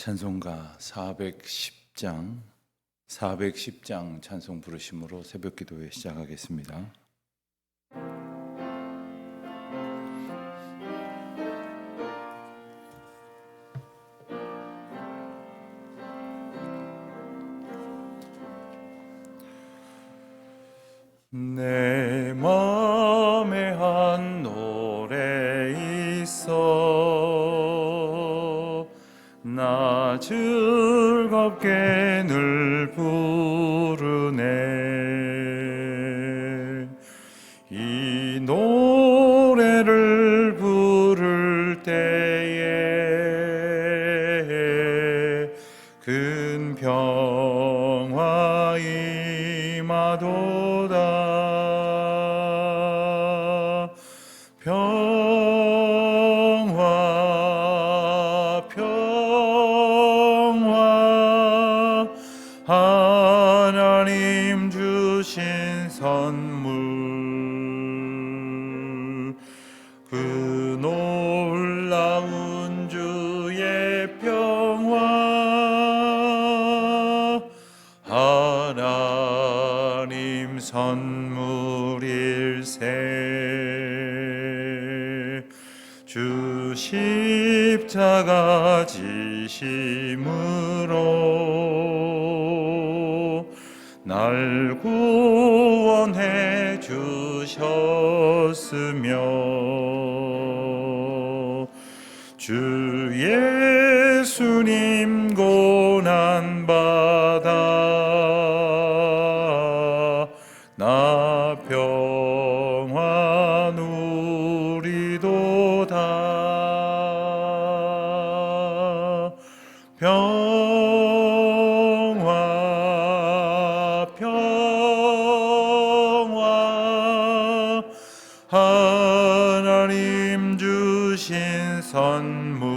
찬송가 410장 찬송 부르심으로 새벽 기도회 시작하겠습니다. 내 맘에 한 노래 있어 나 즐겁게 늘 부르네. 이 노래를 부를 때에 큰 평화 임하도다. 평화 하나님 주신 선물 그 놀라운 주의 평화 하나님 선물일세. 주 십자가 지심으로 날 구원해 주셨으며 주 예수님 고난받아 나 평화 누리도다. 평화 하나님 주신 선물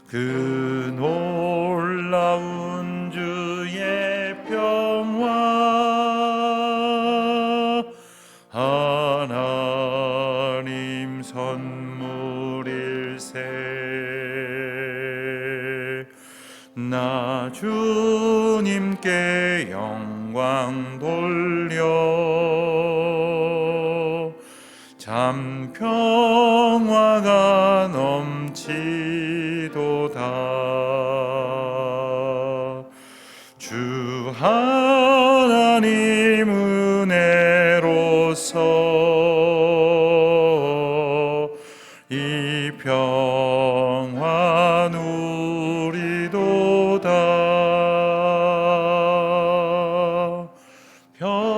그 놀라운 주의 평화 하나님 선물일세. 나 주님께 영광 돌려 참 평화가 넘치도다. 주 하나님 은혜로서 이 평화 누리도다. 평화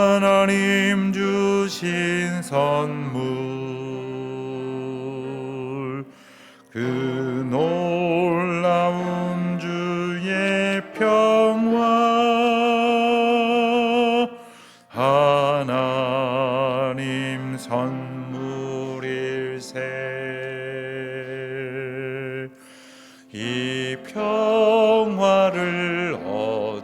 하나님 주신 선물 그 놀라운 주의 평화 하나님 선물일세. 이 평화를 얻으려고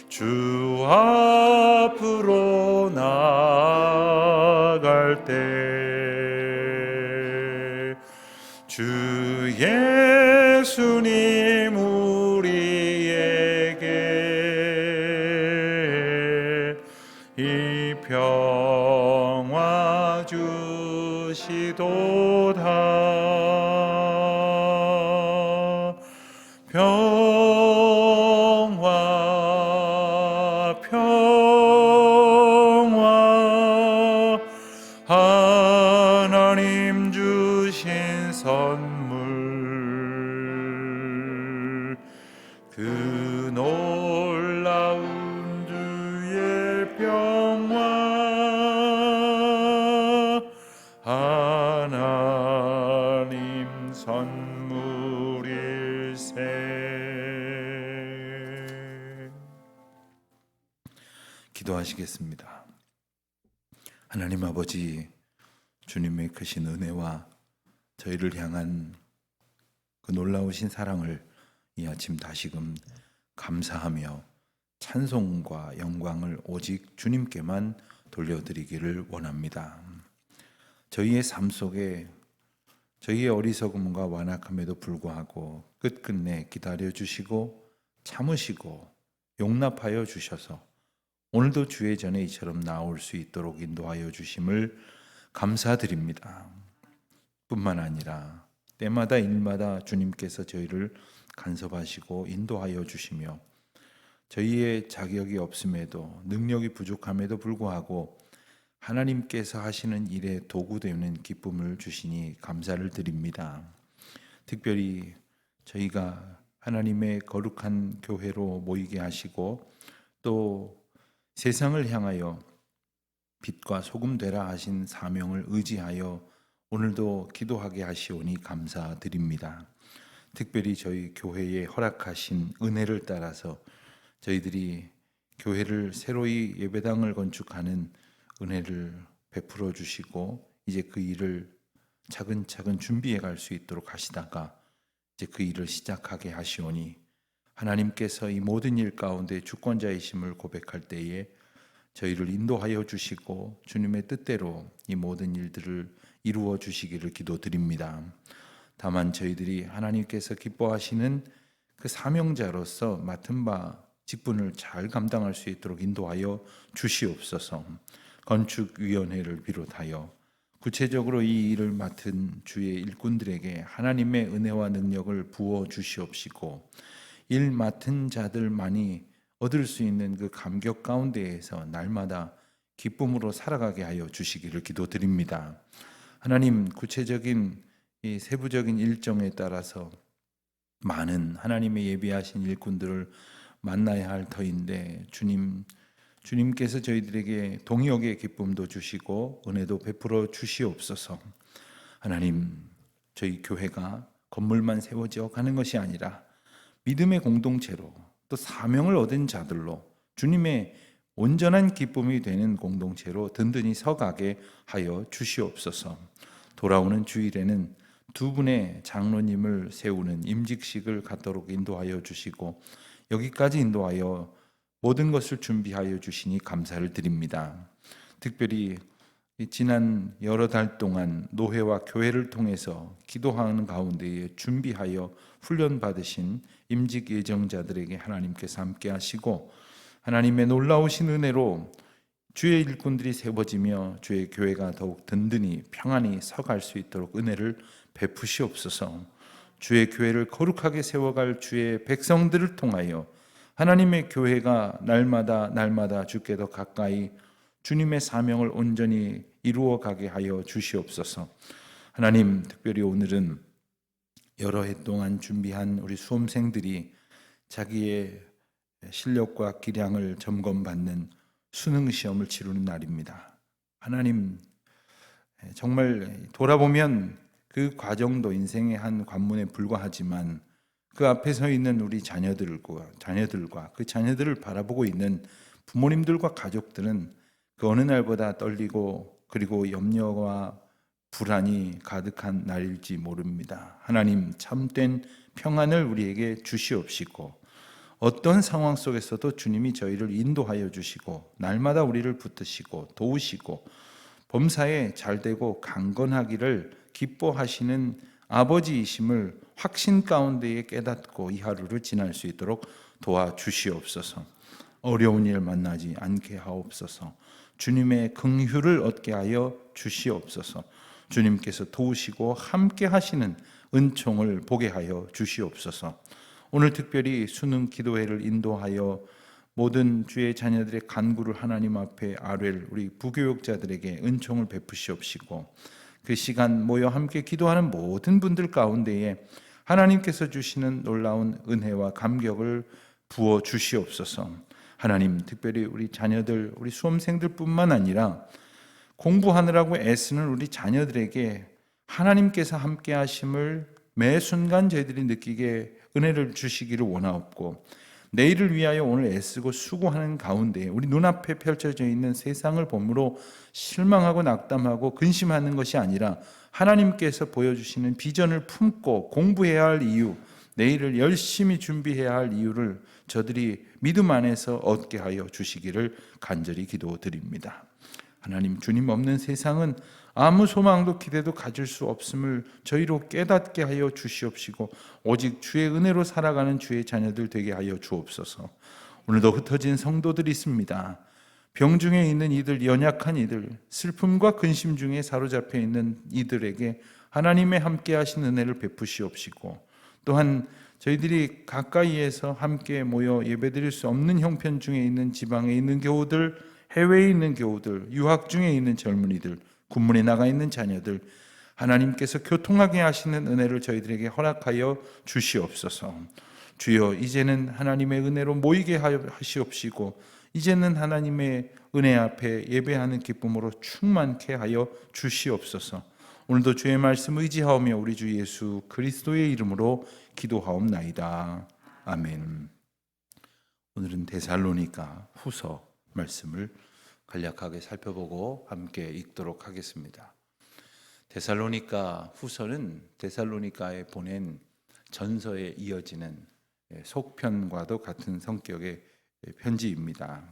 주 앞으로 나아갈 때 주 예수님 우리에게 이 평화 주시도다. 평화 하나님 주신 선물 그 놀라운 주의 평화 하나님 선물일세. 기도하시겠습니다. 하나님 아버지, 주님의 크신 은혜와 저희를 향한 그 놀라우신 사랑을 이 아침 다시금 감사하며 찬송과 영광을 오직 주님께만 돌려드리기를 원합니다. 저희의 삶 속에 저희의 어리석음과 완악함에도 불구하고 끝끝내 기다려주시고 참으시고 용납하여 주셔서 오늘도 주의 전에 이처럼 나올 수 있도록 인도하여 주심을 감사드립니다. 뿐만 아니라 때마다 일마다 주님께서 저희를 간섭하시고 인도하여 주시며 저희의 자격이 없음에도 능력이 부족함에도 불구하고 하나님께서 하시는 일에 도구되는 기쁨을 주시니 감사를 드립니다. 특별히 저희가 하나님의 거룩한 교회로 모이게 하시고 또 세상을 향하여 빛과 소금 되라 하신 사명을 의지하여 오늘도 기도하게 하시오니 감사드립니다. 특별히 저희 교회에 허락하신 은혜를 따라서 저희들이 교회를 새로이 예배당을 건축하는 은혜를 베풀어 주시고 이제 그 일을 차근차근 준비해 갈 수 있도록 하시다가 이제 그 일을 시작하게 하시오니 하나님께서 이 모든 일 가운데 주권자이심을 고백할 때에 저희를 인도하여 주시고 주님의 뜻대로 이 모든 일들을 이루어 주시기를 기도드립니다. 다만 저희들이 하나님께서 기뻐하시는 그 사명자로서 맡은 바 직분을 잘 감당할 수 있도록 인도하여 주시옵소서. 건축위원회를 비롯하여 구체적으로 이 일을 맡은 주의 일꾼들에게 하나님의 은혜와 능력을 부어 주시옵시고 일 맡은 자들만이 얻을 수 있는 그 감격 가운데에서 날마다 기쁨으로 살아가게 하여 주시기를 기도드립니다. 하나님, 구체적인 이 세부적인 일정에 따라서 많은 하나님의 예비하신 일꾼들을 만나야 할 터인데 주님께서 저희들에게 동역의 기쁨도 주시고 은혜도 베풀어 주시옵소서. 하나님, 저희 교회가 건물만 세워져 가는 것이 아니라 믿음의 공동체로 또 사명을 얻은 자들로 주님의 온전한 기쁨이 되는 공동체로 든든히 서가게 하여 주시옵소서. 돌아오는 주일에는 두 분의 장로님을 세우는 임직식을 갖도록 인도하여 주시고 여기까지 인도하여 모든 것을 준비하여 주시니 감사를 드립니다. 특별히 지난 여러 달 동안 노회와 교회를 통해서 기도하는 가운데에 준비하여 훈련받으신 임직 예정자들에게 하나님께서 함께 하시고 하나님의 놀라우신 은혜로 주의 일꾼들이 세워지며 주의 교회가 더욱 든든히 평안히 서갈 수 있도록 은혜를 베푸시옵소서. 주의 교회를 거룩하게 세워갈 주의 백성들을 통하여 하나님의 교회가 날마다 주께 더 가까이 주님의 사명을 온전히 이루어 가게 하여 주시옵소서. 하나님, 특별히 오늘은 여러 해 동안 준비한 우리 수험생들이 자기의 실력과 기량을 점검받는 수능 시험을 치르는 날입니다. 하나님, 정말 돌아보면 그 과정도 인생의 한 관문에 불과하지만 그 앞에 서 있는 우리 자녀들과 그 자녀들을 바라보고 있는 부모님들과 가족들은 그 어느 날보다 떨리고 그리고 염려와 불안이 가득한 날일지 모릅니다. 하나님, 참된 평안을 우리에게 주시옵시고 어떤 상황 속에서도 주님이 저희를 인도하여 주시고 날마다 우리를 붙드시고 도우시고 범사에 잘되고 강건하기를 기뻐하시는 아버지이심을 확신 가운데에 깨닫고 이 하루를 지날 수 있도록 도와주시옵소서. 어려운 일 만나지 않게 하옵소서. 주님의 긍휼을 얻게 하여 주시옵소서. 주님께서 도우시고 함께 하시는 은총을 보게 하여 주시옵소서. 오늘 특별히 수능 기도회를 인도하여 모든 주의 자녀들의 간구를 하나님 앞에 아뢰를 우리 부교육자들에게 은총을 베푸시옵시고 그 시간 모여 함께 기도하는 모든 분들 가운데에 하나님께서 주시는 놀라운 은혜와 감격을 부어 주시옵소서. 하나님, 특별히 우리 자녀들, 우리 수험생들뿐만 아니라 공부하느라고 애쓰는 우리 자녀들에게 하나님께서 함께 하심을 매 순간 저희들이 느끼게 은혜를 주시기를 원하옵고 내일을 위하여 오늘 애쓰고 수고하는 가운데 우리 눈앞에 펼쳐져 있는 세상을 보므로 실망하고 낙담하고 근심하는 것이 아니라 하나님께서 보여주시는 비전을 품고 공부해야 할 이유, 내일을 열심히 준비해야 할 이유를 저들이 믿음 안에서 얻게 하여 주시기를 간절히 기도드립니다. 하나님, 주님 없는 세상은 아무 소망도 기대도 가질 수 없음을 저희로 깨닫게 하여 주시옵시고 오직 주의 은혜로 살아가는 주의 자녀들 되게 하여 주옵소서. 오늘도 흩어진 성도들이 있습니다. 병 중에 있는 이들, 연약한 이들, 슬픔과 근심 중에 사로잡혀 있는 이들에게 하나님의 함께 하신 은혜를 베푸시옵시고 또한 저희들이 가까이에서 함께 모여 예배드릴 수 없는 형편 중에 있는 지방에 있는 교우들, 해외에 있는 교우들, 유학 중에 있는 젊은이들, 군문에 나가 있는 자녀들, 하나님께서 교통하게 하시는 은혜를 저희들에게 허락하여 주시옵소서. 주여, 이제는 하나님의 은혜로 모이게 하시옵시고 이제는 하나님의 은혜 앞에 예배하는 기쁨으로 충만케 하여 주시옵소서. 오늘도 주의 말씀 의지하오며 우리 주 예수 그리스도의 이름으로 기도하옵나이다. 아멘. 오늘은 데살로니가 후서 말씀을 간략하게 살펴보고 함께 읽도록 하겠습니다. 데살로니가 후서는 데살로니가에 보낸 전서에 이어지는 속편과도 같은 성격의 편지입니다.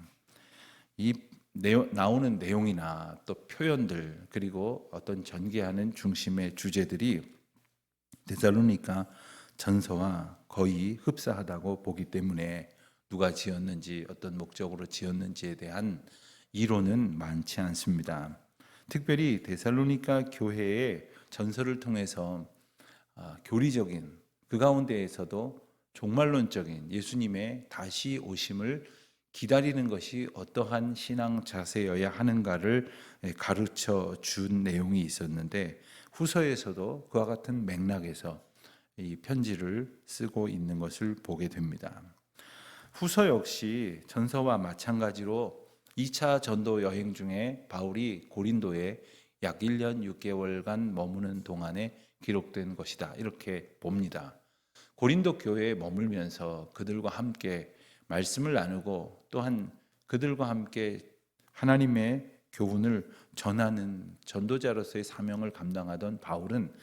이 나오는 내용이나 또 표현들 그리고 어떤 전개하는 중심의 주제들이 데살로니가 전서와 거의 흡사하다고 보기 때문에 누가 지었는지 어떤 목적으로 지었는지에 대한 이론은 많지 않습니다. 특별히 데살로니가 교회의 전서를 통해서 교리적인 그 가운데에서도 종말론적인 예수님의 다시 오심을 기다리는 것이 어떠한 신앙 자세여야 하는가를 가르쳐 준 내용이 있었는데 후서에서도 그와 같은 맥락에서 이 편지를 쓰고 있는 것을 보게 됩니다. 후서 역시 전서와 마찬가지로 2차 전도 여행 중에 바울이 고린도에 약 1년 6개월간 머무는 동안에 기록된 것이다, 이렇게 봅니다. 고린도 교회에 머물면서 그들과 함께 말씀을 나누고 또한 그들과 함께 하나님의 교훈을 전하는 전도자로서의 사명을 감당하던 바울은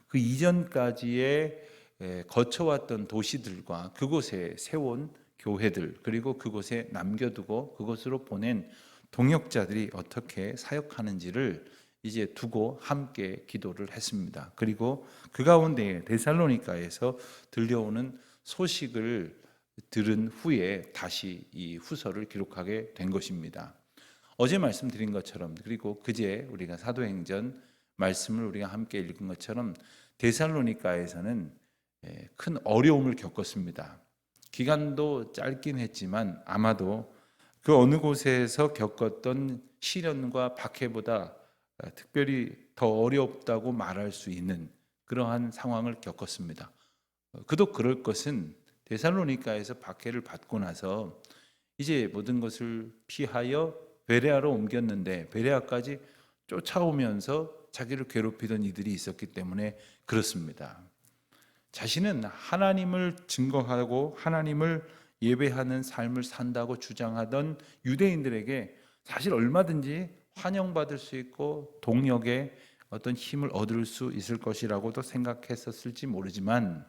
그 이전까지의 거쳐왔던 도시들과 그곳에 세운 교회들 그리고 그곳에 남겨두고 그곳으로 보낸 동역자들이 어떻게 사역하는지를 이제 두고 함께 기도를 했습니다. 그리고 그 가운데 데살로니가에서 들려오는 소식을 들은 후에 다시 이 후서를 기록하게 된 것입니다. 어제 말씀드린 것처럼 그리고 그제 우리가 사도행전 말씀을 우리가 함께 읽은 것처럼 데살로니가에서는 큰 어려움을 겪었습니다. 기간도 짧긴 했지만 아마도 그 어느 곳에서 겪었던 시련과 박해보다 특별히 더 어렵다고 말할 수 있는 그러한 상황을 겪었습니다. 그도 그럴 것은 데살로니가에서 박해를 받고 나서 이제 모든 것을 피하여 베레아로 옮겼는데 베레아까지 쫓아오면서 자기를 괴롭히던 이들이 있었기 때문에 그렇습니다. 자신은 하나님을 증거하고 하나님을 예배하는 삶을 산다고 주장하던 유대인들에게 사실 얼마든지 환영받을 수 있고 동역의 어떤 힘을 얻을 수 있을 것이라고도 생각했었을지 모르지만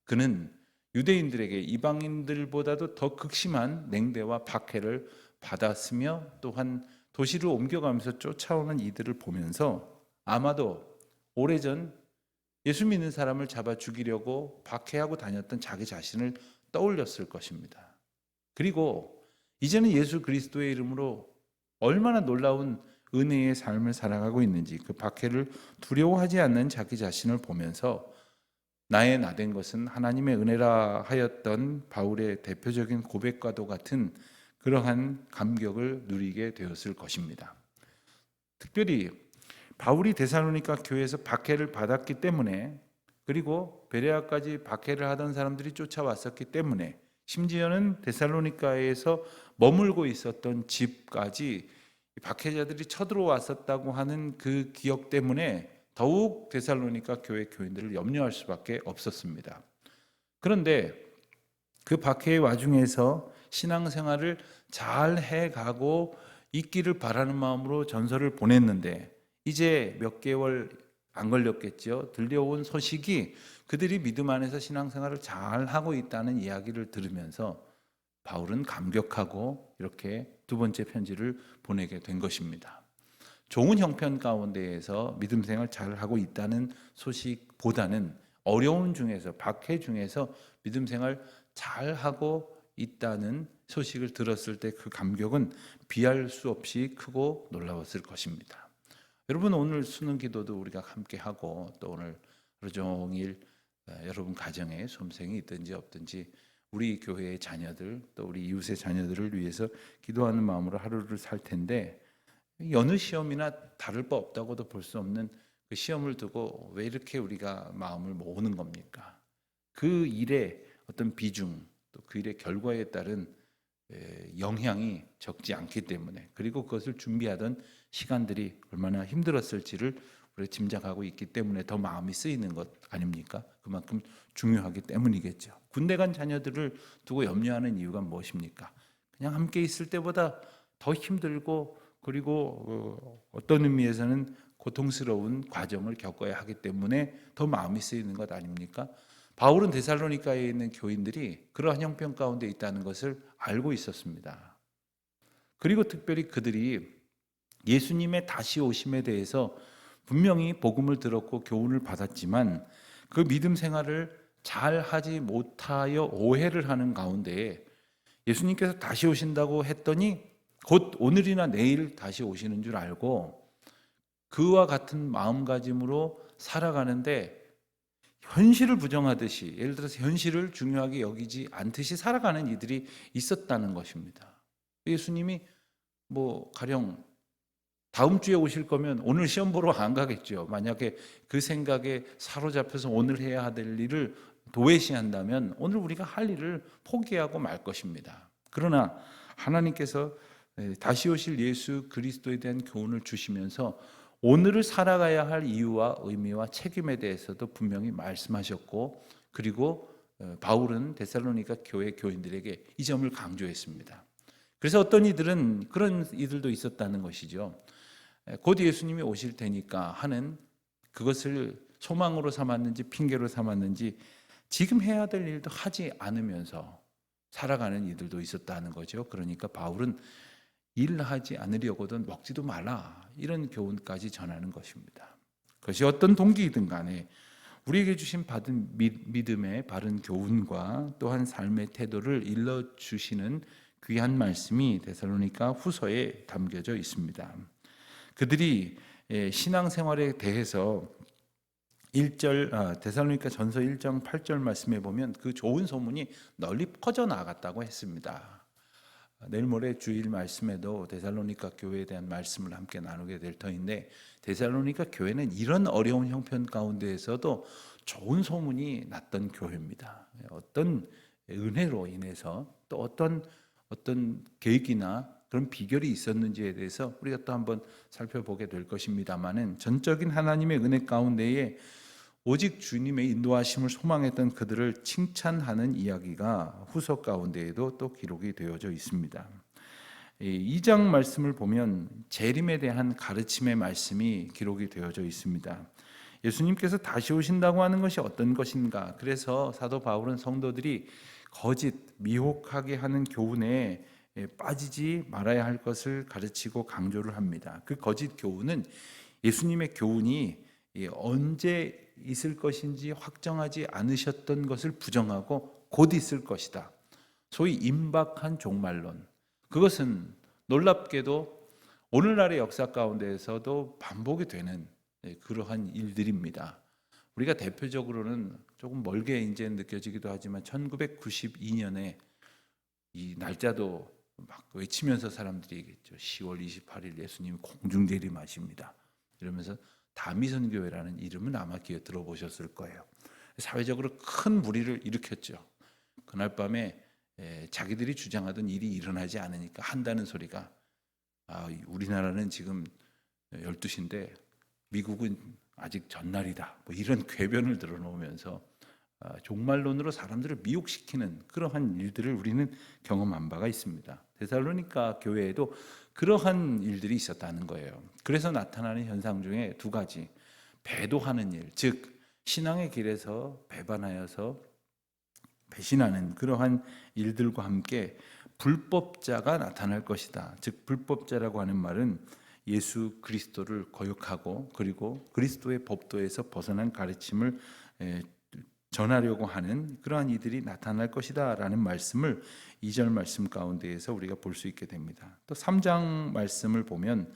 그는 유대인들에게 이방인들보다도 더 극심한 냉대와 박해를 받았으며 또한 도시를 옮겨가면서 쫓아오는 이들을 보면서 아마도 오래전 예수 믿는 사람을 잡아 죽이려고 박해하고 다녔던 자기 자신을 떠올렸을 것입니다. 그리고 이제는 예수 그리스도의 이름으로 얼마나 놀라운 은혜의 삶을 살아가고 있는지 그 박해를 두려워하지 않는 자기 자신을 보면서 나의 나된 것은 하나님의 은혜라 하였던 바울의 대표적인 고백과도 같은 그러한 감격을 누리게 되었을 것입니다. 특별히 바울이 데살로니가 교회에서 박해를 받았기 때문에 그리고 베레아까지 박해를 하던 사람들이 쫓아왔었기 때문에 심지어는 데살로니가에서 머물고 있었던 집까지 박해자들이 쳐들어왔었다고 하는 그 기억 때문에 더욱 데살로니가 교회 교인들을 염려할 수밖에 없었습니다. 그런데 그 박해의 와중에서 신앙생활을 잘 해가고 있기를 바라는 마음으로 전서를 보냈는데 이제 몇 개월 안 걸렸겠죠. 들려온 소식이 그들이 믿음 안에서 신앙생활을 잘 하고 있다는 이야기를 들으면서 바울은 감격하고 이렇게 두 번째 편지를 보내게 된 것입니다. 좋은 형편 가운데에서 믿음 생활 잘 하고 있다는 소식보다는 어려운 중에서, 박해 중에서 믿음 생활 잘 하고 있다는 소식을 들었을 때 그 감격은 비할 수 없이 크고 놀라웠을 것입니다. 여러분, 오늘 수능 기도도 우리가 함께 하고, 또 오늘 하루 종일 여러분 가정에 수험생이 있든지 없든지 우리 교회의 자녀들, 또 우리 이웃의 자녀들을 위해서 기도하는 마음으로 하루를 살 텐데, 여느 시험이나 다를 바 없다고도 볼 수 없는 그 시험을 두고 왜 이렇게 우리가 마음을 모으는 겁니까? 그 일의 어떤 비중, 또 그 일의 결과에 따른 영향이 적지 않기 때문에, 그리고 그것을 준비하던 시간들이 얼마나 힘들었을지를 우리가 짐작하고 있기 때문에 더 마음이 쓰이는 것 아닙니까? 그만큼 중요하기 때문이겠죠. 군대 간 자녀들을 두고 염려하는 이유가 무엇입니까? 그냥 함께 있을 때보다 더 힘들고, 그리고 어떤 의미에서는 고통스러운 과정을 겪어야 하기 때문에 더 마음이 쓰이는 것 아닙니까? 바울은 데살로니가에 있는 교인들이 그러한 형편 가운데 있다는 것을 알고 있었습니다. 그리고 특별히 그들이 예수님의 다시 오심에 대해서 분명히 복음을 들었고 교훈을 받았지만 그 믿음 생활을 잘 하지 못하여 오해를 하는 가운데에 예수님께서 다시 오신다고 했더니 곧 오늘이나 내일 다시 오시는 줄 알고 그와 같은 마음가짐으로 살아가는데 현실을 부정하듯이, 예를 들어서 현실을 중요하게 여기지 않듯이 살아가는 이들이 있었다는 것입니다. 예수님이 가령 다음 주에 오실 거면 오늘 시험 보러 안 가겠죠. 만약에 그 생각에 사로잡혀서 오늘 해야 될 일을 도외시한다면 오늘 우리가 할 일을 포기하고 말 것입니다. 그러나 하나님께서 다시 오실 예수 그리스도에 대한 교훈을 주시면서 오늘을 살아가야 할 이유와 의미와 책임에 대해서도 분명히 말씀하셨고, 그리고 바울은 데살로니가 교회 교인들에게 이 점을 강조했습니다. 그래서 어떤 이들은 그런 이들도 있었다는 것이죠. 곧 예수님이 오실 테니까 하는 그것을 소망으로 삼았는지 핑계로 삼았는지 지금 해야 될 일도 하지 않으면서 살아가는 이들도 있었다는 거죠. 그러니까 바울은 일하지 않으려거든 먹지도 말라, 이런 교훈까지 전하는 것입니다. 그것이 어떤 동기이든 간에 우리에게 주신 받은 믿음의 바른 교훈과 또한 삶의 태도를 일러주시는 귀한 말씀이 데살로니가 후서에 담겨져 있습니다. 그들이 신앙생활에 대해서 데살로니가 전서 1장 8절 말씀에 보면 그 좋은 소문이 널리 퍼져 나갔다고 했습니다. 내일 모레 주일 말씀에도 데살로니가 교회에 대한 말씀을 함께 나누게 될 터인데, 데살로니가 교회는 이런 어려운 형편 가운데에서도 좋은 소문이 났던 교회입니다. 어떤 은혜로 인해서 또 어떤 계획이나 그런 비결이 있었는지에 대해서 우리가 또 한번 살펴보게 될 것입니다만은, 전적인 하나님의 은혜 가운데에 오직 주님의 인도하심을 소망했던 그들을 칭찬하는 이야기가 후서 가운데에도 또 기록이 되어져 있습니다. 2장 말씀을 보면 재림에 대한 가르침의 말씀이 기록이 되어져 있습니다. 예수님께서 다시 오신다고 하는 것이 어떤 것인가? 그래서 사도 바울은 성도들이 거짓, 미혹하게 하는 교훈에 빠지지 말아야 할 것을 가르치고 강조를 합니다. 그 거짓 교훈은 예수님의 교훈이 언제 있을 것인지 확정하지 않으셨던 것을 부정하고 곧 있을 것이다, 소위 임박한 종말론. 그것은 놀랍게도 오늘날의 역사 가운데에서도 반복이 되는 그러한 일들입니다. 우리가 대표적으로는 조금 멀게 이제 느껴지기도 하지만 1992년에 이 날짜도 막 외치면서 사람들이 얘기했죠. 10월 28일 예수님이 공중재림하십니다, 이러면서 다미선교회라는 이름은 아마 기어 들어보셨을 거예요. 사회적으로 큰 무리를 일으켰죠. 그날 밤에 자기들이 주장하던 일이 일어나지 않으니까 한다는 소리가, 우리나라는 지금 12시인데 미국은 아직 전날이다, 이런 궤변을 들어놓으면서 종말론으로 사람들을 미혹시키는 그러한 일들을 우리는 경험한 바가 있습니다. 데살로니가 교회에도 그러한 일들이 있었다는 거예요. 그래서 나타나는 현상 중에 두 가지, 배도하는 일, 즉 신앙의 길에서 배반하여서 배신하는 그러한 일들과 함께 불법자가 나타날 것이다. 즉 불법자라고 하는 말은 예수 그리스도를 거역하고 그리고 그리스도의 법도에서 벗어난 가르침을 전하려고 하는 그러한 이들이 나타날 것이다 라는 말씀을 2절 말씀 가운데에서 우리가 볼 수 있게 됩니다. 또 3장 말씀을 보면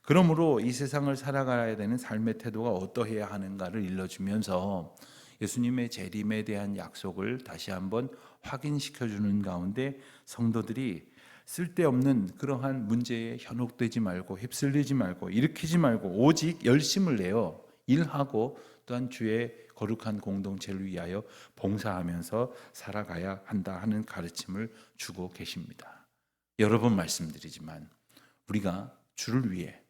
그러므로 이 세상을 살아가야 되는 삶의 태도가 어떠해야 하는가를 일러주면서 예수님의 재림에 대한 약속을 다시 한번 확인시켜주는 가운데 성도들이 쓸데없는 그러한 문제에 현혹되지 말고 휩쓸리지 말고 일으키지 말고 오직 열심을 내어 일하고 또한 주의 거룩한 공동체를 위하여 봉사하면서 살아가야 한다 하는 가르침을 주고 계십니다. 여러 번 말씀드리지만 우리가 주를 위해,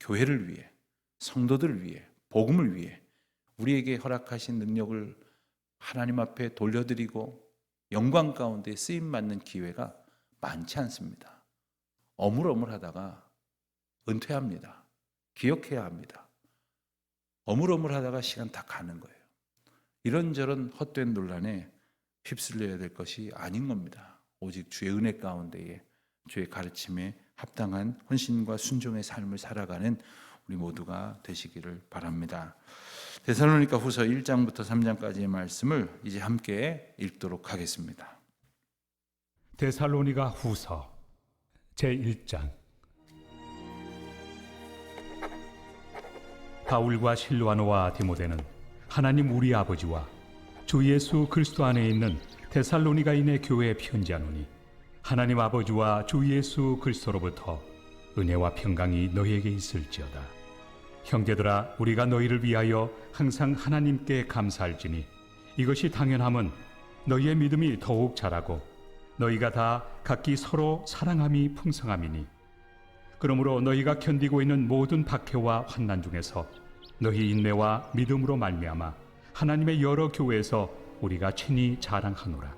교회를 위해, 성도들을 위해, 복음을 위해 우리에게 허락하신 능력을 하나님 앞에 돌려드리고 영광 가운데 쓰임받는 기회가 많지 않습니다. 어물어물하다가 은퇴합니다. 기억해야 합니다. 어물어물하다가 시간 다 가는 거예요. 이런저런 헛된 논란에 휩쓸려야 될 것이 아닌 겁니다. 오직 주의 은혜 가운데에 주의 가르침에 합당한 헌신과 순종의 삶을 살아가는 우리 모두가 되시기를 바랍니다. 데살로니가 후서 1장부터 3장까지의 말씀을 이제 함께 읽도록 하겠습니다. 데살로니가 후서 제1장. 바울과 실와노와 디모데는 하나님 우리 아버지와 주 예수 그리스도 안에 있는 데살로니가인의 교회에 편지하노니 하나님 아버지와 주 예수 그리스도로부터 은혜와 평강이 너희에게 있을지어다. 형제들아, 우리가 너희를 위하여 항상 하나님께 감사할지니 이것이 당연함은 너희의 믿음이 더욱 자라고 너희가 다 각기 서로 사랑함이 풍성함이니 그러므로 너희가 견디고 있는 모든 박해와 환난 중에서 너희 인내와 믿음으로 말미암아 하나님의 여러 교회에서 우리가 친히 자랑하노라.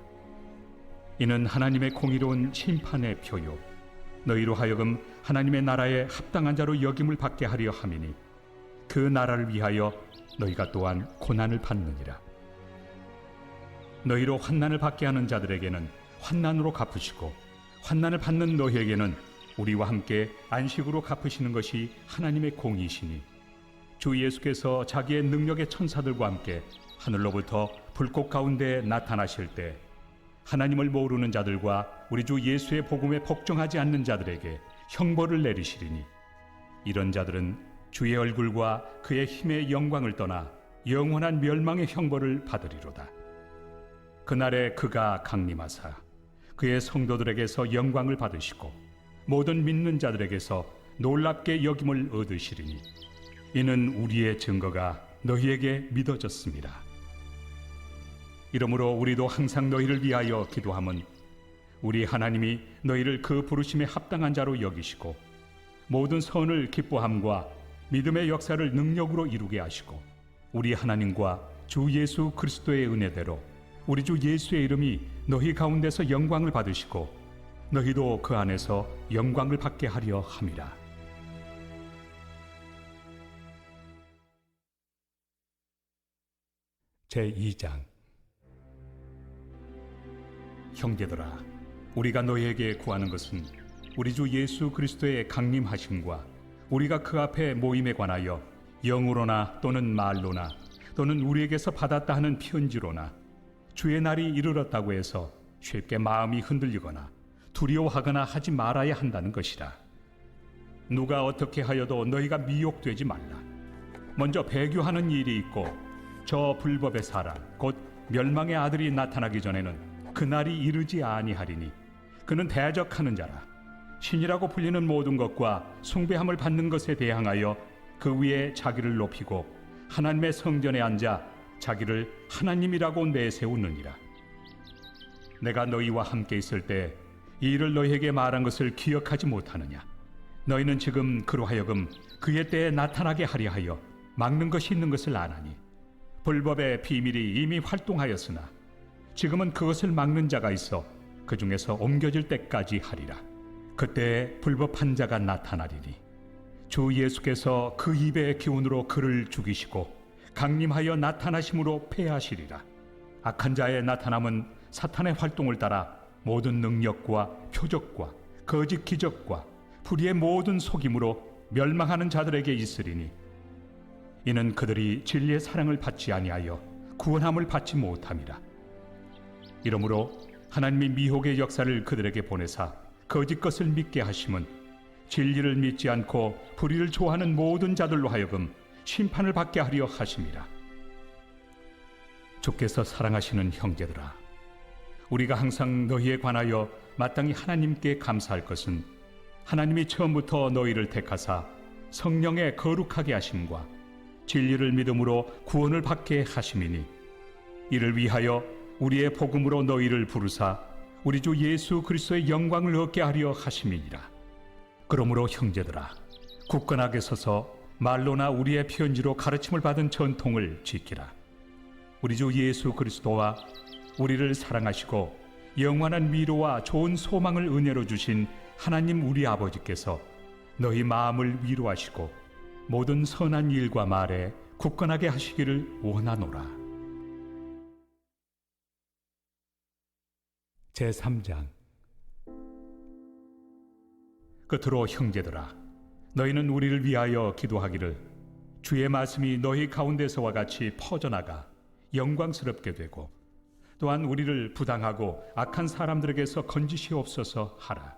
이는 하나님의 공의로운 심판의 표요 너희로 하여금 하나님의 나라에 합당한 자로 여김을 받게 하려 함이니 그 나라를 위하여 너희가 또한 고난을 받느니라. 너희로 환난을 받게 하는 자들에게는 환난으로 갚으시고 환난을 받는 너희에게는 우리와 함께 안식으로 갚으시는 것이 하나님의 공의시니 주 예수께서 자기의 능력의 천사들과 함께 하늘로부터 불꽃 가운데 나타나실 때 하나님을 모르는 자들과 우리 주 예수의 복음에 복종하지 않는 자들에게 형벌을 내리시리니 이런 자들은 주의 얼굴과 그의 힘의 영광을 떠나 영원한 멸망의 형벌을 받으리로다. 그날에 그가 강림하사 그의 성도들에게서 영광을 받으시고 모든 믿는 자들에게서 놀랍게 여김을 얻으시리니 이는 우리의 증거가 너희에게 믿어졌습니다. 이러므로 우리도 항상 너희를 위하여 기도함은 우리 하나님이 너희를 그 부르심에 합당한 자로 여기시고 모든 선을 기뻐함과 믿음의 역사를 능력으로 이루게 하시고 우리 하나님과 주 예수 그리스도의 은혜대로 우리 주 예수의 이름이 너희 가운데서 영광을 받으시고 너희도 그 안에서 영광을 받게 하려 함이라. 제2장. 형제들아, 우리가 너희에게 구하는 것은 우리 주 예수 그리스도의 강림하심과 우리가 그 앞에 모임에 관하여 영으로나 또는 말로나 또는 우리에게서 받았다 하는 편지로나 주의 날이 이르렀다고 해서 쉽게 마음이 흔들리거나 두려워하거나 하지 말아야 한다는 것이라. 누가 어떻게 하여도 너희가 미혹되지 말라. 먼저 배교하는 일이 있고 저 불법의 사람 곧 멸망의 아들이 나타나기 전에는 그 날이 이르지 아니하리니 그는 대적하는 자라. 신이라고 불리는 모든 것과 숭배함을 받는 것에 대항하여 그 위에 자기를 높이고 하나님의 성전에 앉아 자기를 하나님이라고 내세우느니라. 내가 너희와 함께 있을 때 이 일을 너희에게 말한 것을 기억하지 못하느냐? 너희는 지금 그로 하여금 그의 때에 나타나게 하려 하여 막는 것이 있는 것을 아나니 불법의 비밀이 이미 활동하였으나 지금은 그것을 막는 자가 있어 그 중에서 옮겨질 때까지 하리라. 그때 불법한 자가 나타나리니 주 예수께서 그 입의 기운으로 그를 죽이시고 강림하여 나타나심으로 패하시리라. 악한 자의 나타남은 사탄의 활동을 따라 모든 능력과 표적과 거짓 기적과 불의의 모든 속임으로 멸망하는 자들에게 있으리니 이는 그들이 진리의 사랑을 받지 아니하여 구원함을 받지 못함이라. 이러므로 하나님이 미혹의 역사를 그들에게 보내사 거짓 것을 믿게 하심은 진리를 믿지 않고 불의를 좋아하는 모든 자들로 하여금 심판을 받게 하려 하심이라. 주께서 사랑하시는 형제들아, 우리가 항상 너희에 관하여 마땅히 하나님께 감사할 것은 하나님이 처음부터 너희를 택하사 성령의 거룩하게 하심과 진리를 믿음으로 구원을 받게 하심이니, 이를 위하여 우리의 복음으로 너희를 부르사 우리 주 예수 그리스도의 영광을 얻게 하려 하심이니라. 그러므로 형제들아, 굳건하게 서서 말로나 우리의 편지로 가르침을 받은 전통을 지키라. 우리 주 예수 그리스도와 우리를 사랑하시고 영원한 위로와 좋은 소망을 은혜로 주신 하나님 우리 아버지께서 너희 마음을 위로하시고 모든 선한 일과 말에 굳건하게 하시기를 원하노라. 제3장. 끝으로 형제들아, 너희는 우리를 위하여 기도하기를 주의 말씀이 너희 가운데서와 같이 퍼져나가 영광스럽게 되고 또한 우리를 부당하고 악한 사람들에게서 건지시옵소서 하라.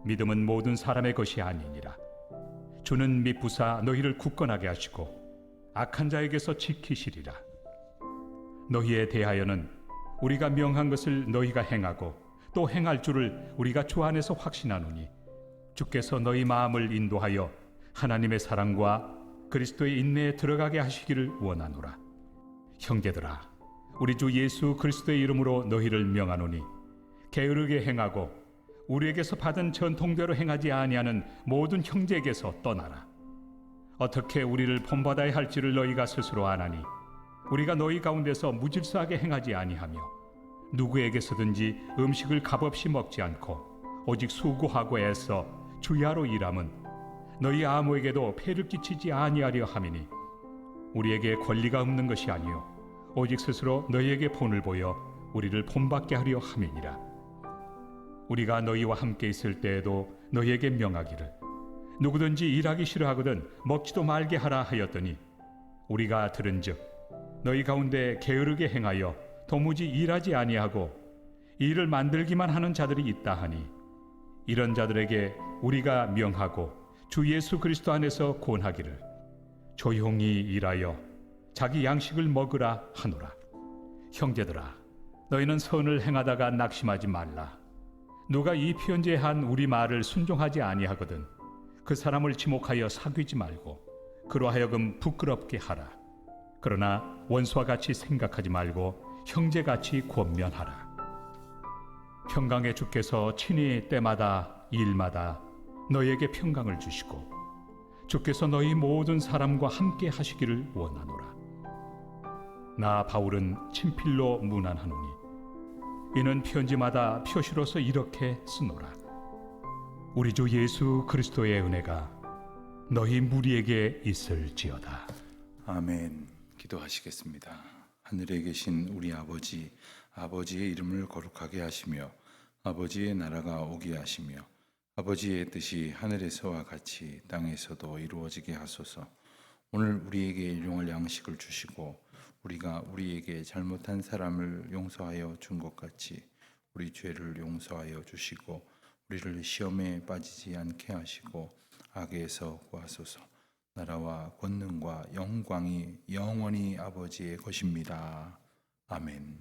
믿음은 모든 사람의 것이 아니니라. 주는 미쁘사 너희를 굳건하게 하시고 악한 자에게서 지키시리라. 너희에 대하여는 우리가 명한 것을 너희가 행하고 또 행할 줄을 우리가 주 안에서 확신하노니 주께서 너희 마음을 인도하여 하나님의 사랑과 그리스도의 인내에 들어가게 하시기를 원하노라. 형제들아, 우리 주 예수 그리스도의 이름으로 너희를 명하노니 게으르게 행하고 우리에게서 받은 전통대로 행하지 아니하는 모든 형제에게서 떠나라. 어떻게 우리를 본받아야 할지를 너희가 스스로 아나니 우리가 너희 가운데서 무질서하게 행하지 아니하며 누구에게서든지 음식을 값없이 먹지 않고 오직 수고하고 애써 주야로 일함은 너희 아무에게도 폐를 끼치지 아니하려 함이니 우리에게 권리가 없는 것이 아니요 오직 스스로 너희에게 본을 보여 우리를 본받게 하려 함이니라. 우리가 너희와 함께 있을 때에도 너희에게 명하기를 누구든지 일하기 싫어하거든 먹지도 말게 하라 하였더니 우리가 들은즉 너희 가운데 게으르게 행하여 도무지 일하지 아니하고 일을 만들기만 하는 자들이 있다 하니 이런 자들에게 우리가 명하고 주 예수 그리스도 안에서 권하기를 조용히 일하여 자기 양식을 먹으라 하노라. 형제들아, 너희는 선을 행하다가 낙심하지 말라. 누가 이 편지에 한 우리 말을 순종하지 아니하거든 그 사람을 지목하여 사귀지 말고 그로 하여금 부끄럽게 하라. 그러나 원수와 같이 생각하지 말고 형제같이 권면하라. 평강의 주께서 친히 때마다 일마다 너희에게 평강을 주시고 주께서 너희 모든 사람과 함께 하시기를 원하노라. 나 바울은 친필로 문안하노니 이는 편지마다 표시로서 이렇게 쓰노라. 우리 주 예수 그리스도의 은혜가 너희 무리에게 있을지어다. 아멘. 기도하시겠습니다. 하늘에 계신 우리 아버지, 아버지의 이름을 거룩하게 하시며 아버지의 나라가 오게 하시며 아버지의 뜻이 하늘에서와 같이 땅에서도 이루어지게 하소서. 오늘 우리에게 일용할 양식을 주시고 우리가 우리에게 잘못한 사람을 용서하여 준 것 같이 우리 죄를 용서하여 주시고 우리를 시험에 빠지지 않게 하시고 악에서 구하소서. 나라와 권능과 영광이 영원히 아버지의 것입니다. 아멘.